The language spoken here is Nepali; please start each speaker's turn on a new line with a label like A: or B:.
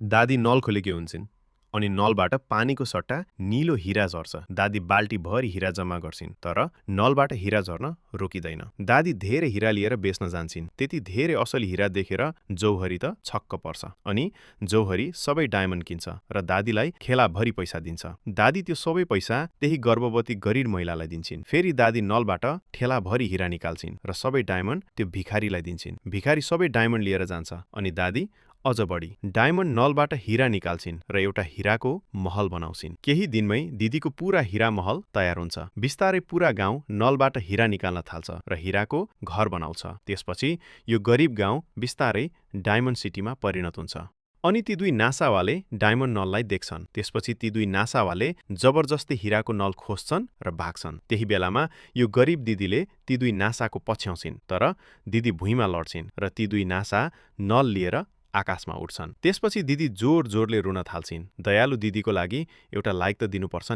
A: दादी नल खोलेकी हुन्छन् अनि नलबाट पानीको सट्टा नीलो हिरा झर्छ। दादी बाल्टी भरि हिरा जम्मा गर्छिन्, तर नलबाट हिरा झर्न रोकिँदैन। दादी धेरै हिरा लिएर बेच्न जान्छिन्। त्यति धेरै असली हिरा देखेर जौहरी त छक्क पर्छ अनि जौहरी सबै डायमन्ड किन्छ र दादीलाई खेलाभरि पैसा दिन्छ। दादी त्यो सबै पैसा त्यही गर्भवती गरिब महिलालाई दिन्छिन्। फेरि दादी नलबाट ठेलाभरि हिरा निकाल्छिन् र सबै डायमन्ड त्यो भिखारीलाई दिन्छिन्। भिखारी सबै डायमन्ड लिएर जान्छ अनि दादी अझ बढी डायमन्ड नलबाट हिरा निकाल्छिन् र एउटा हिराको महल बनाउँछिन्। केही दिनमै दिदीको पूरा हिरा महल तयार हुन्छ। बिस्तारै पूरा गाउँ नलबाट हिरा निकाल्न थाल्छ र हिराको घर बनाउँछ। त्यसपछि यो गरिब गाउँ बिस्तारै डायमन्ड सिटीमा परिणत हुन्छ। अनि ती दुई नासावाले डायमन्ड नललाई देख्छन्। त्यसपछि ती दुई नासावाले जबरजस्ती हिराको नल खोज्छन् र भाग्छन्। त्यही बेलामा यो गरिब दिदीले ती दुई नासाको पछ्याउँछिन्, तर दिदी भुइँमा लड्छिन् र ती दुई नासा नल लिएर आकाशमा उड्छन्। त्यसपछि दिदी जोर जोरले रुन थाल्छिन्। दयालु दिदीको लागि एउटा लाइक त दिनुपर्छ नि।